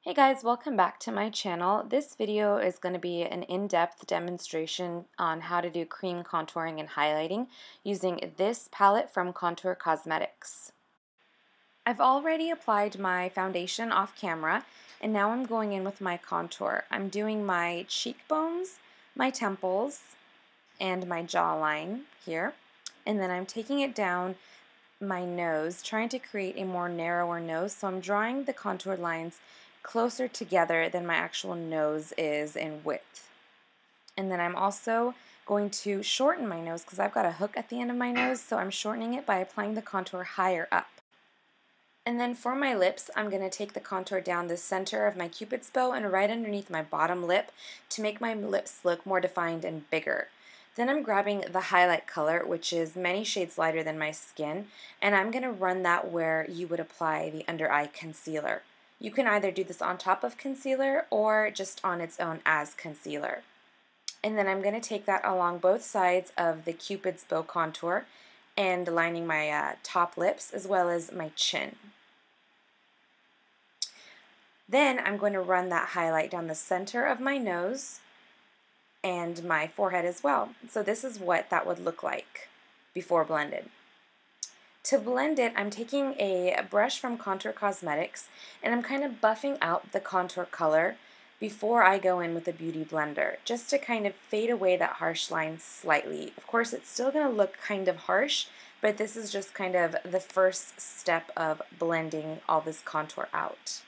Hey guys, welcome back to my channel. This video is going to be an in-depth demonstration on how to do cream contouring and highlighting using this palette from Contour Cosmetics. I've already applied my foundation off camera and now I'm going in with my contour. I'm doing my cheekbones, my temples, and my jawline here, and then I'm taking it down my nose, trying to create a more narrower nose. So I'm drawing the contour lines closer together than my actual nose is in width. And then I'm also going to shorten my nose because I've got a hook at the end of my nose, so I'm shortening it by applying the contour higher up. And then for my lips, I'm going to take the contour down the center of my Cupid's bow and right underneath my bottom lip to make my lips look more defined and bigger. Then I'm grabbing the highlight color, which is many shades lighter than my skin, and I'm going to run that where you would apply the under eye concealer. You can either do this on top of concealer or just on its own as concealer. And then I'm going to take that along both sides of the Cupid's bow contour and lining my top lips as well as my chin. Then I'm going to run that highlight down the center of my nose and my forehead as well. So this is what that would look like before blended. To blend it, I'm taking a brush from Contour Cosmetics and I'm kind of buffing out the contour color before I go in with a beauty blender, just to kind of fade away that harsh line slightly. Of course, it's still going to look kind of harsh, but this is just kind of the first step of blending all this contour out.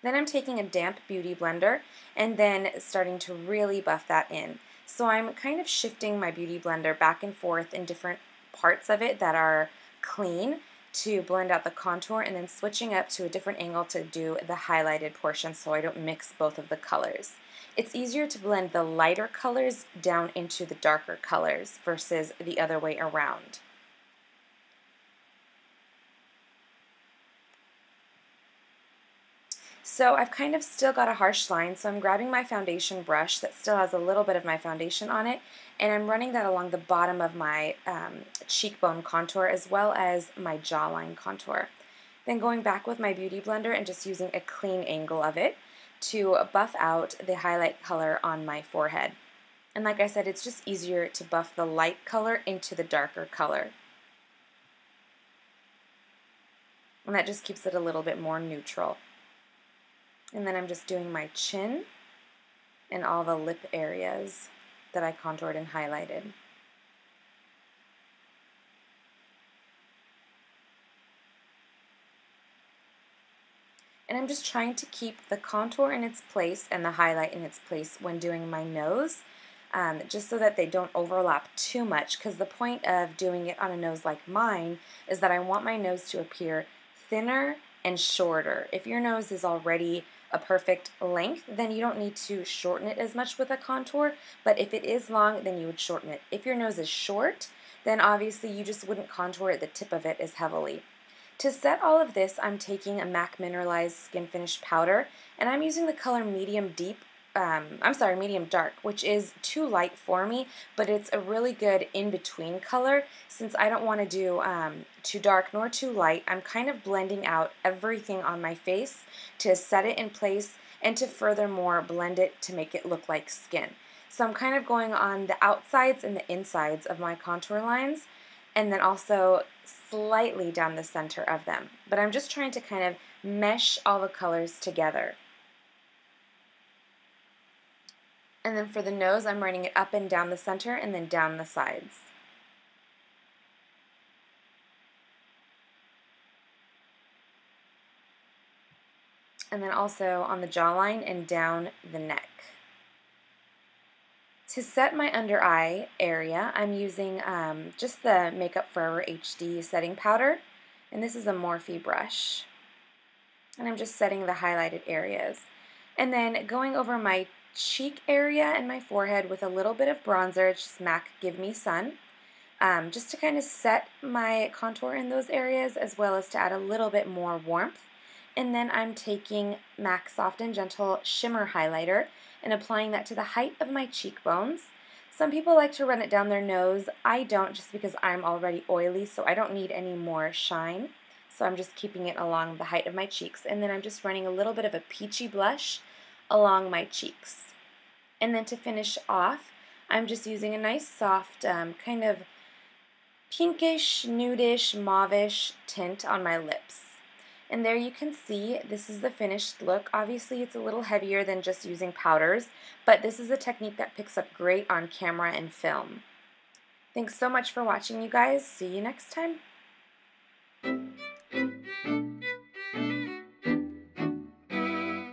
Then I'm taking a damp beauty blender and then starting to really buff that in. So I'm kind of shifting my beauty blender back and forth in different parts of it that are clean to blend out the contour, and then switching up to a different angle to do the highlighted portion so I don't mix both of the colors. It's easier to blend the lighter colors down into the darker colors versus the other way around. So I've kind of still got a harsh line, so I'm grabbing my foundation brush that still has a little bit of my foundation on it, and I'm running that along the bottom of my cheekbone contour as well as my jawline contour. Then going back with my beauty blender and just using a clean angle of it to buff out the highlight color on my forehead. And like I said, it's just easier to buff the light color into the darker color. And that just keeps it a little bit more neutral. And then I'm just doing my chin and all the lip areas that I contoured and highlighted. And I'm just trying to keep the contour in its place and the highlight in its place when doing my nose, just so that they don't overlap too much, because the point of doing it on a nose like mine is that I want my nose to appear thinner and shorter. If your nose is already a perfect length, then you don't need to shorten it as much with a contour, but if it is long, then you would shorten it. If your nose is short, then obviously you just wouldn't contour the tip of it as heavily. To set all of this, I'm taking a MAC Mineralized Skinfinish Powder, and I'm using the color medium dark, which is too light for me, but it's a really good in-between color. Since I don't want to do too dark nor too light, I'm kind of blending out everything on my face to set it in place and to furthermore blend it to make it look like skin. So I'm kind of going on the outsides and the insides of my contour lines, and then also slightly down the center of them. But I'm just trying to kind of mesh all the colors together. And then for the nose, I'm running it up and down the center and then down the sides. And then also on the jawline and down the neck. To set my under eye area, I'm using just the Makeup Forever HD setting powder, and this is a Morphe brush. And I'm just setting the highlighted areas. And then going over my cheek area and my forehead with a little bit of bronzer, it's just MAC Give Me Sun, just to kind of set my contour in those areas as well as to add a little bit more warmth. And then I'm taking MAC Soft and Gentle Shimmer Highlighter and applying that to the height of my cheekbones. Some people like to run it down their nose. I don't, just because I'm already oily, so I don't need any more shine. so I'm just keeping it along the height of my cheeks, and then I'm just running a little bit of a peachy blush along my cheeks. And then to finish off, I'm just using a nice soft kind of pinkish, nudish, mauvish tint on my lips. And there you can see this is the finished look. Obviously it's a little heavier than just using powders, but this is a technique that picks up great on camera and film. Thanks so much for watching, you guys. See you next time.